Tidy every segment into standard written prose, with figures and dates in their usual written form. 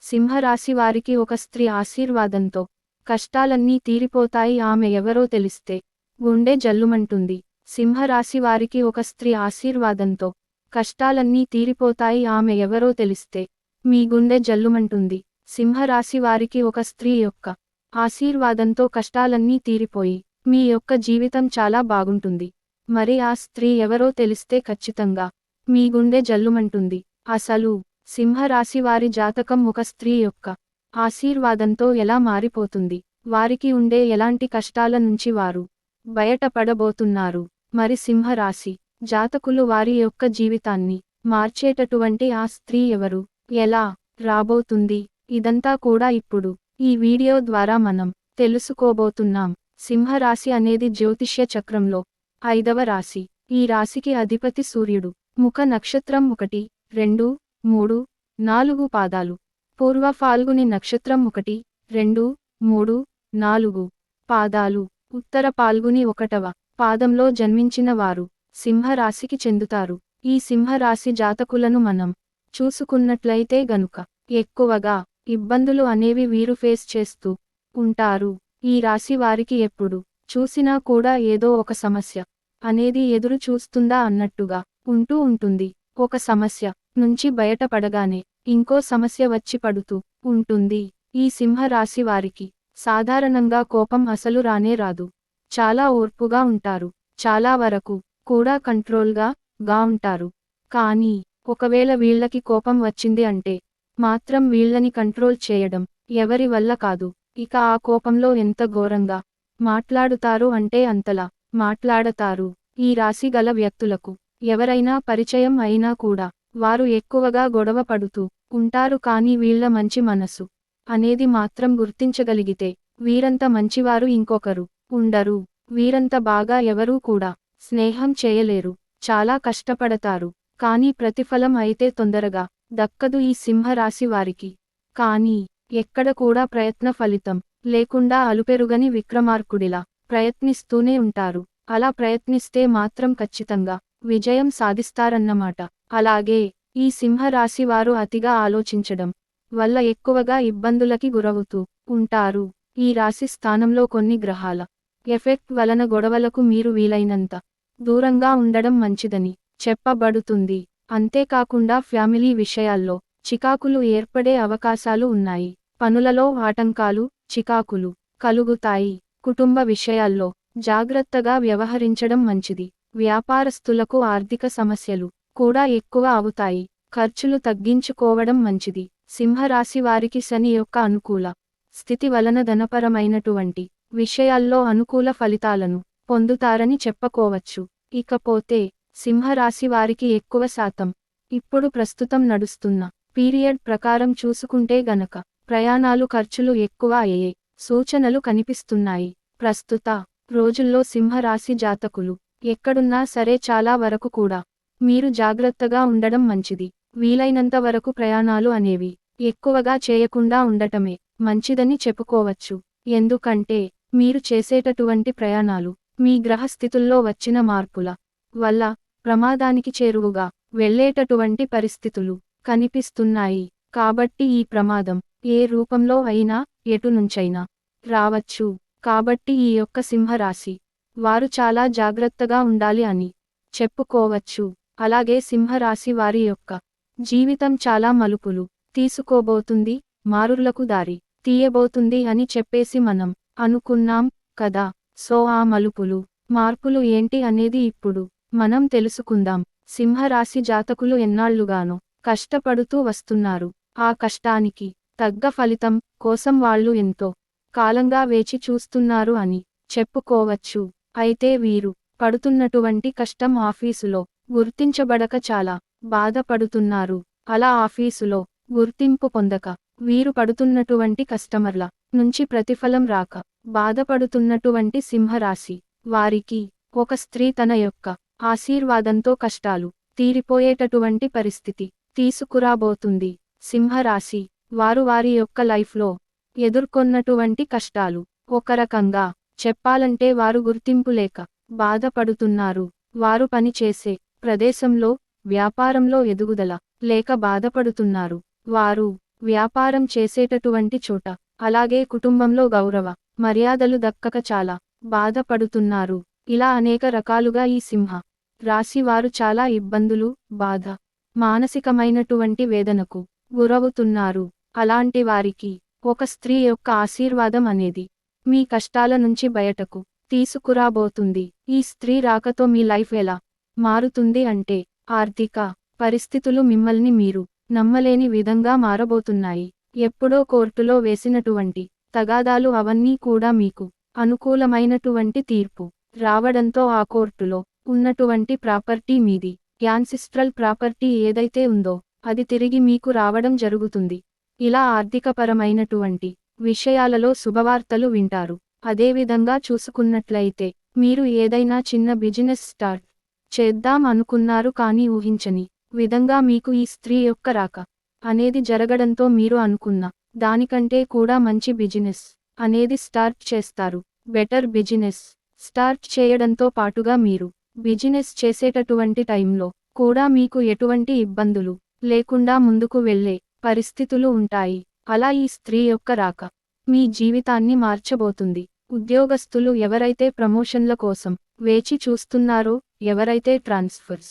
సింహరాశి వారికి ఒక స్త్రీ ఆశీర్వాదంతో కష్టాలన్నీ తీరిపోతాయి. ఆమె ఎవరో తెలిస్తే గుండె జల్లుమంటుంది. సింహరాశి వారికి ఒక స్త్రీ ఆశీర్వాదంతో కష్టాలన్నీ తీరిపోతాయి. ఆమె ఎవరో తెలిస్తే మీ గుండె జల్లుమంటుంది. సింహరాశి వారికి ఒక స్త్రీ యొక్క ఆశీర్వాదంతో కష్టాలన్నీ తీరిపోయి మీ యొక్క జీవితం చాలా బాగుంటుంది. మరి ఆ స్త్రీ ఎవరో తెలిస్తే ఖచ్చితంగా మీ గుండె జల్లుమంటుంది. అసలు సింహరాశి వారి జాతకం ఒక స్త్రీ యొక్క ఆశీర్వాదంతో ఎలా మారిపోతుంది, వారికి ఉండే ఎలాంటి కష్టాల నుంచి వారు బయటపడబోతున్నారు, మరి సింహరాశి జాతకులు వారి యొక్క జీవితాన్ని మార్చేటటువంటి ఆ స్త్రీ ఎవరు, ఎలా రాబోతుంది, ఇదంతా కూడా ఇప్పుడు ఈ వీడియో ద్వారా మనం తెలుసుకోబోతున్నాం. సింహరాశి అనేది జ్యోతిష్య చక్రంలో 5వ రాశి. ఈ రాశికి అధిపతి సూర్యుడు. ముఖ నక్షత్రం 1, 2, 3, 4 పాదాలు. పూర్వ ఫాల్గుని నక్షత్రం 1, 2, 3, 4 పాదాలు. ఉత్తర ఫాల్గుని 1వ పాదంలో జన్మించిన వారు సింహరాశికి చెందుతారు. ఈ సింహరాశి జాతకులను మనం చూసుకున్నట్లయితే గనుక ఎక్కువగా ఇబ్బందులు అనేవి వీరు ఫేస్ చేస్తూ ఉంటారు. ఈ రాశి వారికి ఎప్పుడు చూసినా కూడా ఏదో ఒక సమస్య అనేది ఎదురు చూస్తుందా అన్నట్టుగా ఉంటూ ఉంటుంది. ఒక సమస్య నుంచి బయటపడగానే ఇంకో సమస్య వచ్చి పడుతూ ఉంటుంది. ఈ సింహరాశి వారికి సాధారణంగా కోపం అసలు రానే రాదు. చాలా ఓర్పుగా ఉంటారు. చాలా వరకు కూడా కంట్రోల్గా ఉంటారు. కానీ ఒకవేళ వీళ్ళకి కోపం వచ్చింది అంటే మాత్రం వీళ్ళని కంట్రోల్ చేయడం ఎవరి వల్ల కాదు. ఇక ఆ కోపంలో ఎంత ఘోరంగా మాట్లాడుతారు అంటే అంతలా మాట్లాడతారు. ఈ రాశి గల వ్యక్తులకు ఎవరైనా పరిచయం అయినా కూడా వారు ఎక్కువగా గొడవ పడుతూ ఉంటారు. కానీ వీళ్ళ మంచి మనసు అనేది మాత్రం గుర్తించగలిగితే వీరంత మంచివారు ఇంకొకరు ఉండరు. వీరంత బాగా ఎవరూ కూడా స్నేహం చేయలేరు. చాలా కష్టపడతారు. కానీ ప్రతిఫలం అయితే తొందరగా దక్కదు ఈ సింహరాశి వారికి. కానీ ఎక్కడ కూడా ప్రయత్న ఫలితం లేకుండా అలుపెరుగని విక్రమార్కుడిలా ప్రయత్నిస్తూనే ఉంటారు. అలా ప్రయత్నిస్తే మాత్రం ఖచ్చితంగా విజయం సాధిస్తారన్నమాట. అలాగే ఈ సింహరాశి వారు అతిగా ఆలోచించడం వల్ల ఎక్కువగా ఇబ్బందులకి గురవుతూ ఉంటారు. ఈ రాశి స్థానంలో కొన్ని గ్రహాల ఎఫెక్ట్ వలన గొడవలకు మీరు వీలైనంత దూరంగా ఉండడం మంచిదని చెప్పబడుతుంది. అంతేకాకుండా ఫ్యామిలీ విషయాల్లో చికాకులు ఏర్పడే అవకాశాలు ఉన్నాయి. పనులలో ఆటంకాలు, చికాకులు కలుగుతాయి. కుటుంబ విషయాల్లో జాగ్రత్తగా వ్యవహరించడం మంచిది. వ్యాపారస్తులకు ఆర్థిక సమస్యలు కూడా ఎక్కువ అవుతాయి. ఖర్చులు తగ్గించుకోవడం మంచిది. సింహరాశి వారికి శని యొక్క అనుకూల స్థితి వలన ధనపరమైనటువంటి విషయాల్లో అనుకూల ఫలితాలను పొందుతారని చెప్పుకోవచ్చు. ఇకపోతే సింహరాశి వారికి ఎక్కువ శాతం ఇప్పుడు ప్రస్తుతం నడుస్తున్న పీరియడ్ ప్రకారం చూసుకుంటే గనక ప్రయాణాలు ఖర్చులు ఎక్కువ అయ్యే సూచనలు కనిపిస్తున్నాయి. ప్రస్తుత రోజుల్లో సింహరాశి జాతకులు ఎక్కడున్నా సరే చాలా వరకు కూడా మీరు జాగ్రత్తగా ఉండడం మంచిది. వీలైనంత వరకు ప్రయాణాలు అనేవి ఎక్కువగా చేయకుండా ఉండటమే మంచిదని చెప్పుకోవచ్చు. ఎందుకంటే మీరు చేసేటటువంటి ప్రయాణాలు మీ గ్రహస్థితుల్లో వచ్చిన మార్పుల వల్ల ప్రమాదానికి చేరువుగా వెళ్ళేటటువంటి పరిస్థితులు కనిపిస్తున్నాయి. కాబట్టి ఈ ప్రమాదం ఏ రూపంలో అయినా ఎటు నుంచైనా రావచ్చు. కాబట్టి ఈ యొక్క సింహరాశి వారు చాలా జాగ్రత్తగా ఉండాలి అని చెప్పుకోవచ్చు. అలాగే సింహరాశి వారి యొక్క జీవితం చాలా మలుపులు తీసుకోబోతుంది, మారులకు దారి తీయబోతుంది అని చెప్పేసి మనం అనుకున్నాం కదా. సో ఆ మలుపులు, మార్పులు ఏంటి అనేది ఇప్పుడు మనం తెలుసుకుందాం. సింహరాశి జాతకులు ఎన్నాళ్లుగానో కష్టపడుతూ వస్తున్నారు. ఆ కష్టానికి తగ్గ ఫలితం కోసం వాళ్ళు ఎంతో కాలంగా వేచి చూస్తున్నారు అని చెప్పుకోవచ్చు. అయితే వీరు పడుతున్నటువంటి కష్టం ఆఫీసులో గుర్తించబడక చాలా బాధపడుతున్నారు. అలా ఆఫీసులో గుర్తింపు పొందక వీరు పడుతున్నటువంటి కస్టమర్ల నుంచి ప్రతిఫలం రాక బాధపడుతున్నటువంటి సింహరాశి వారికి ఒక స్త్రీ తన యొక్క ఆశీర్వాదంతో కష్టాలు తీరిపోయేటటువంటి పరిస్థితి తీసుకురాబోతుంది. సింహరాశి వారు వారి యొక్క లైఫ్లో ఎదుర్కొన్నటువంటి కష్టాలు ఒక రకంగా చెప్పాలంటే వారు గుర్తింపు లేక బాధపడుతున్నారు. వారు పనిచేసే ప్రదేశంలో వ్యాపారంలో ఎదుగుదల లేక బాధపడుతున్నారు. వారు వ్యాపారం చేసేటటువంటి చోట, అలాగే కుటుంబంలో గౌరవ మర్యాదలు దక్కక చాలా బాధపడుతున్నారు. ఇలా అనేక రకాలుగా ఈ సింహ రాశి వారు చాలా ఇబ్బందులు, బాధ, మానసికమైనటువంటి వేదనకు గురవుతున్నారు. అలాంటి వారికి ఒక స్త్రీ యొక్క ఆశీర్వాదం అనేది మీ కష్టాల నుంచి బయటకు తీసుకురాబోతుంది. ఈ స్త్రీ రాకతో మీ లైఫ్ ఎలా మారుతుంది అంటే, ఆర్థిక పరిస్థితులు మిమ్మల్ని మీరు నమ్మలేని విధంగా మారబోతున్నాయి. ఎప్పుడో కోర్టులో వేసినటువంటి తగాదాలు అవన్నీ కూడా మీకు అనుకూలమైనటువంటి తీర్పు రావడంతో ఆ కోర్టులో ఉన్నటువంటి ప్రాపర్టీ మీది, యాన్సిస్ట్రల్ ప్రాపర్టీ ఏదైతే ఉందో అది తిరిగి మీకు రావడం జరుగుతుంది. ఇలా ఆర్థికపరమైనటువంటి విషయాలలో శుభవార్తలు వింటారు. అదేవిధంగా చూసుకున్నట్లయితే మీరు ఏదైనా చిన్న బిజినెస్ స్టార్ట్ చేద్దాం అనుకున్నారు కానీ ఊహించని విధంగా మీకు ఈ స్త్రీ యొక్క రాక అనేది జరగడంతో మీరు అనుకున్న దానికంటే కూడా మంచి బిజినెస్ అనేది స్టార్ట్ చేస్తారు. బెటర్ బిజినెస్ స్టార్ట్ చేయడంతో పాటుగా మీరు బిజినెస్ చేసేటటువంటి టైంలో కూడా మీకు ఎటువంటి ఇబ్బందులు లేకుండా ముందుకు వెళ్ళే పరిస్థితులు ఉంటాయి. అలా ఈ స్త్రీ యొక్క రాక మీ జీవితాన్ని మార్చబోతుంది. ఉద్యోగస్తులు ఎవరైతే ప్రమోషన్ల కోసం వేచి చూస్తున్నారో, ఎవరైతే ట్రాన్స్ఫర్స్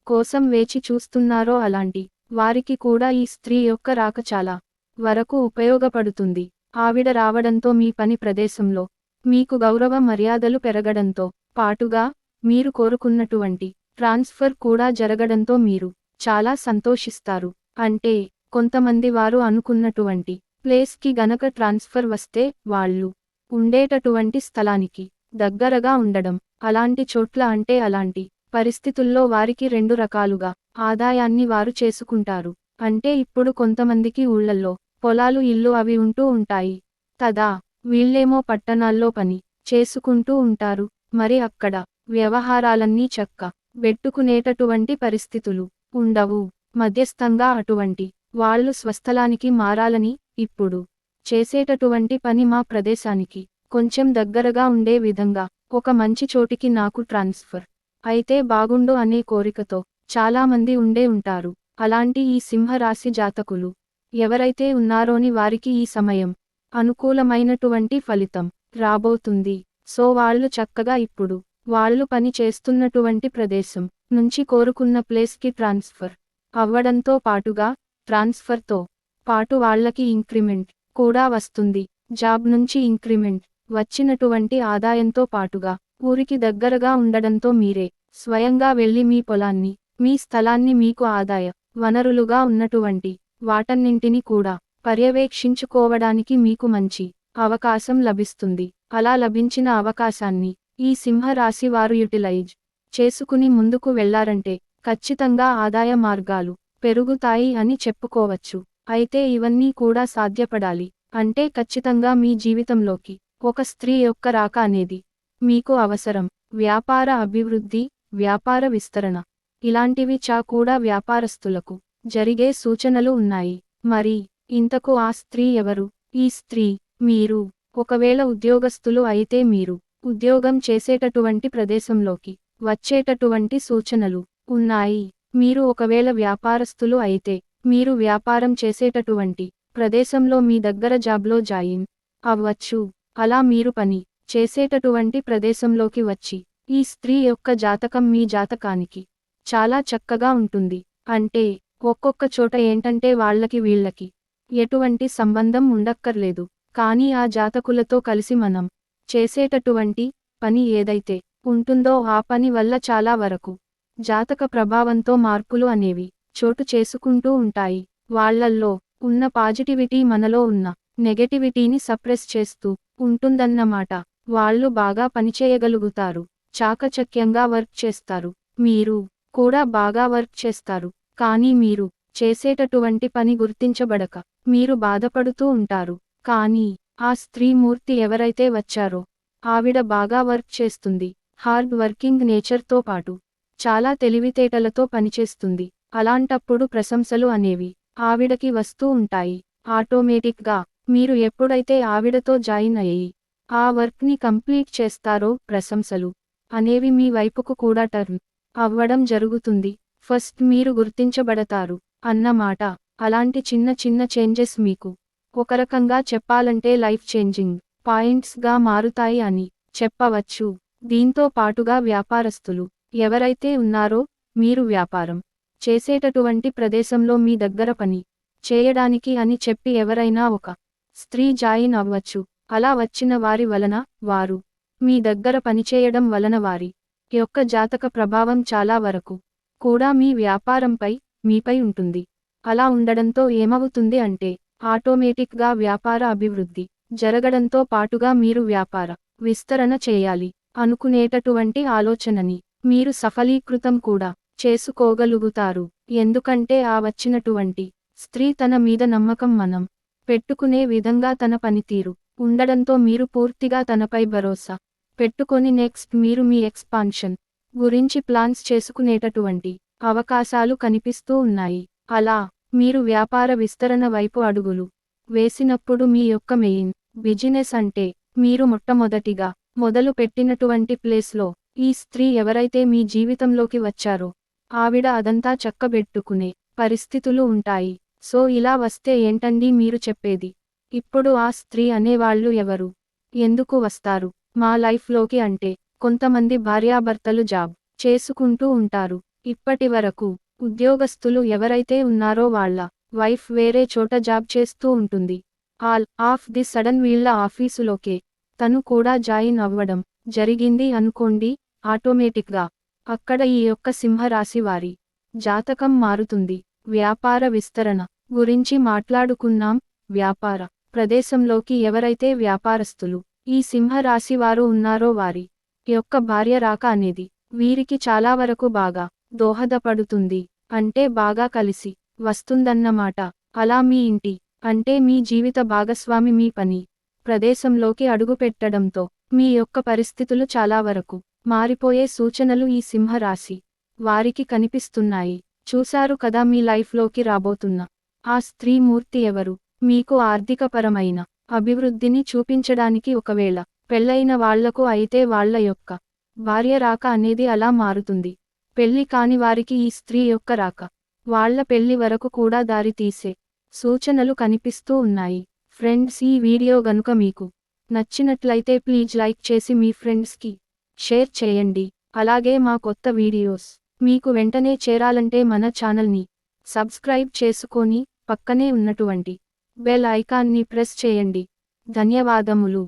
కోసం వేచి చూస్తున్నారో అలాంటి వారికి కూడా ఈ స్త్రీ యొక్క రాక చాలా వరకు ఉపయోగపడుతుంది. ఆవిడ రావడంతో మీ పని ప్రదేశంలో మీకు గౌరవ మర్యాదలు పెరగడంతో పాటుగా మీరు కోరుకున్నటువంటి ట్రాన్స్ఫర్ కూడా జరగడంతో మీరు చాలా సంతోషిస్తారు. అంటే కొంతమంది వారు అనుకున్నటువంటి ప్లేస్కి గనక ట్రాన్స్ఫర్ వస్తే వాళ్ళు ఉండేటటువంటి స్థలానికి దగ్గరగా ఉండడం, అలాంటి చోట్ల అంటే అలాంటి పరిస్థితుల్లో వారికి రెండు రకాలుగా ఆదాయాన్ని వారు చేసుకుంటారు. అంటే ఇప్పుడు కొంతమందికి ఊళ్ళల్లో పొలాలు, ఇల్లు అవి ఉంటూ ఉంటాయి కదా, వీళ్ళేమో పట్టణాల్లో పని చేసుకుంటూ ఉంటారు. మరి అక్కడ వ్యవహారాలన్నీ చక్క బెట్టుకునేటటువంటి పరిస్థితులు ఉండవు. మధ్యస్థంగా అటువంటి వాళ్ళు స్వస్థలానికి మారాలని, ఇప్పుడు చేసేటటువంటి పని మా ప్రదేశానికి కొంచెం దగ్గరగా ఉండే విధంగా ఒక మంచి చోటికి నాకు ట్రాన్స్ఫర్ అయితే బాగుండు అనే కోరికతో చాలామంది ఉండే ఉంటారు. అలాంటి ఈ సింహరాశి జాతకులు ఎవరైతే ఉన్నారోని వారికి ఈ సమయం అనుకూలమైనటువంటి ఫలితం రాబోతుంది. సో వాళ్ళు చక్కగా ఇప్పుడు వాళ్ళు పని చేస్తున్నటువంటి ప్రదేశం నుంచి కోరుకున్న ప్లేస్కి ట్రాన్స్ఫర్ అవ్వడంతో పాటుగా ట్రాన్స్ఫర్తో పాటు వాళ్ళకి ఇంక్రిమెంట్ కూడా వస్తుంది. జాబ్ నుంచి ఇంక్రిమెంట్ వచ్చినటువంటి ఆదాయంతో పాటుగా ఊరికి దగ్గరగా ఉండడంతో మీరే స్వయంగా వెళ్ళి మీ పొలాన్ని, మీ స్థలాన్ని, మీకు ఆదాయ వనరులుగా ఉన్నటువంటి వాటన్నింటిని కూడా పర్యవేక్షించుకోవడానికి మీకు మంచి అవకాశం లభిస్తుంది. అలా లభించిన అవకాశాన్ని ఈ సింహరాశి వారు యుటిలైజ్ చేసుకుని ముందుకు వెళ్లారంటే ఖచ్చితంగా ఆదాయ మార్గాలు పెరుగుతాయి అని చెప్పుకోవచ్చు. అయితే ఇవన్నీ కూడా సాధ్యపడాలి అంటే ఖచ్చితంగా మీ జీవితంలోకి ఒక స్త్రీ యొక్క రాక అనేది మీకు అవసరం. వ్యాపార అభివృద్ధి, వ్యాపార విస్తరణ ఇలాంటివి కూడా వ్యాపారస్తులకు జరిగే సూచనలు ఉన్నాయి. మరి ఇంతకు ఆ స్త్రీ ఎవరు? ఈ స్త్రీ మీరు. ఒకవేళ ఉద్యోగస్తులు అయితే మీరు ఉద్యోగం చేసేటటువంటి ప్రదేశంలోకి వచ్చేటటువంటి సూచనలు ఉన్నాయి. మీరు ఒకవేళ వ్యాపారస్తులు అయితే మీరు వ్యాపారం చేసేటటువంటి ప్రదేశంలో మీ దగ్గర జాబ్లో జాయిన్ అవ్వచ్చు. అలా మీరు పని చేసేటటువంటి ప్రదేశంలోకి వచ్చి ఈ స్త్రీ యొక్క జాతకం మీ జాతకానికి చాలా చక్కగా ఉంటుంది. అంటే ఒక్కొక్క చోట ఏంటంటే వాళ్ళకి వీళ్ళకి ఎటువంటి సంబంధం ఉండక్కర్లేదు, కానీ ఆ జాతకులతో కలిసి మనం చేసేటటువంటి పని ఏదైతే ఉంటుందో ఆ పని వల్ల చాలా వరకు జాతక ప్రభావంతో మార్పులు అనేవి చోటు చేసుకుంటూ ఉంటాయి. వాళ్ళల్లో ఉన్న పాజిటివిటీ మనలో ఉన్న నెగటివిటీని సప్రెస్ చేస్తూ ఉంటుందన్నమాట. వాళ్ళు బాగా పనిచేయగలుగుతారు, చాకచక్యంగా వర్క్ చేస్తారు, మీరు కూడా బాగా వర్క్ చేస్తారు. కానీ మీరు చేసేటటువంటి పని గుర్తించబడక మీరు బాధపడుతూ ఉంటారు. కానీ ఆ స్త్రీ మూర్తి ఎవరైతే వచ్చారో ఆవిడ బాగా వర్క్ చేస్తుంది. హార్డ్ వర్కింగ్ నేచర్తో పాటు చాలా తెలివితేటలతో పనిచేస్తుంది. అలాంటప్పుడు ప్రశంసలు అనేవి ఆవిడకి వస్తూ ఉంటాయి. ఆటోమేటిక్గా మీరు ఎప్పుడైతే ఆవిడతో జాయిన్ అయ్యి ఆ వర్క్ని కంప్లీట్ చేస్తారో ప్రశంసలు అనేవి మీ వైపుకు కూడా టర్న్ అవ్వడం జరుగుతుంది. ఫస్ట్ మీరు గుర్తించబడతారు అన్నమాట. అలాంటి చిన్న చిన్న చేంజెస్ మీకు ఒక రకంగా చెప్పాలంటే లైఫ్ చేంజింగ్ పాయింట్స్గా మారుతాయి అని చెప్పవచ్చు. దీంతో పాటుగా వ్యాపారస్తులు ఎవరైతే ఉన్నారో మీరు వ్యాపారం చేసేటటువంటి ప్రదేశంలో మీ దగ్గర పని చేయడానికి అని చెప్పి ఎవరైనా ఒక స్త్రీ జాయిన్ అవ్వచ్చు. అలా వచ్చిన వారి వలన వారు మీ దగ్గర పనిచేయడం వలన వారి యొక్క జాతక ప్రభావం చాలా వరకు కూడా మీ వ్యాపారంపై మీపై ఉంటుంది. అలా ఉండడంతో ఏమవుతుంది అంటే ఆటోమేటిక్గా వ్యాపార అభివృద్ధి జరగడంతో పాటుగా మీరు వ్యాపార విస్తరణ చేయాలి అనుకునేటటువంటి ఆలోచనని మీరు సఫలీకృతం కూడా చేసుకోగలుగుతారు. ఎందుకంటే ఆ వచ్చినటువంటి స్త్రీ తన మీద నమ్మకం మనం పెట్టుకునే విధంగా తన పనితీరు ఉండడంతో మీరు పూర్తిగా తనపై భరోసా పెట్టుకొని నెక్స్ట్ మీరు మీ ఎక్స్పాన్షన్ గురించి ప్లాన్స్ చేసుకునేటటువంటి అవకాశాలు కనిపిస్తూ ఉన్నాయి. అలా మీరు వ్యాపార విస్తరణ వైపు అడుగులు వేసినప్పుడు మీ యొక్క మెయిన్ బిజినెస్ అంటే మీరు మొట్టమొదటిగా మొదలు పెట్టినటువంటి ప్లేస్లో ఈ స్త్రీ ఎవరైతే మీ జీవితంలోకి వచ్చారో ఆవిడ అదంతా చక్కబెట్టుకునే పరిస్థితులు ఉంటాయి. సో ఇలా వస్తే ఏంటండి మీరు చెప్పేది? ఇప్పుడు ఆ స్త్రీ అనేవాళ్ళు ఎవరు, ఎందుకు వస్తారు మా లైఫ్లోకి అంటే కొంతమంది భార్యాభర్తలు జాబ్ చేసుకుంటూ ఉంటారు. ఇప్పటి వరకు ఉద్యోగస్తులు ఎవరైతే ఉన్నారో వాళ్ళ వైఫ్ వేరే చోట జాబ్ చేస్తూ ఉంటుంది. ఆల్ ఆఫ్ ది సడన్ వీళ్ళ ఆఫీసులోకే తను కూడా జాయిన్ అవ్వడం జరిగింది అనుకోండి. ఆటోమేటిక్గా అక్కడ ఈ యొక్క సింహరాశి వారి జాతకం మారుతుంది. వ్యాపార విస్తరణ గురించి మాట్లాడుకున్నాం. వ్యాపార ప్రదేశంలోకి ఎవరైతే వ్యాపారస్తులు ఈ సింహరాశి వారు ఉన్నారో వారి యొక్క భార్య రాక అనేది వీరికి చాలా వరకు బాగా దోహదపడుతుంది. అంటే బాగా కలిసి వస్తుందన్నమాట. అలా మీ ఇంటి అంటే మీ జీవిత భాగస్వామి మీ పని ప్రదేశంలోకి అడుగుపెట్టడంతో మీ యొక్క పరిస్థితులు చాలా వరకు మారిపోయే సూచనలు ఈ సింహరాశి వారికి కనిపిస్తున్నాయి. చూశారు కదా మీ లైఫ్లోకి రాబోతున్న ఆ స్త్రీ మూర్తి ఎవరు? మీకు ఆర్థికపరమైన అభివృద్ధిని చూపించడానికి ఒకవేళ పెళ్ళైన వాళ్లకు అయితే వాళ్ళ యొక్క భార్య రాక అనేది అలా మారుతుంది. పెళ్లి కాని వారికి ఈ స్త్రీ యొక్క రాక వాళ్ళ పెళ్లి వరకు కూడా దారి తీసే సూచనలు కనిపిస్తూ ఉన్నాయి. ఫ్రెండ్స్, ఈ వీడియో గనుక మీకు నచ్చినట్లయితే ప్లీజ్ లైక్ చేసి మీ ఫ్రెండ్స్కి షేర్ చేయండి. అలాగే మా కొత్త వీడియోస్ మీకు వెంటనే చేరాలంటే మన ఛానల్ని సబ్స్క్రైబ్ చేసుకొని పక్కనే ఉన్నటువంటి బెల్ ఐకాన్ని ప్రెస్ చేయండి. ధన్యవాదములు.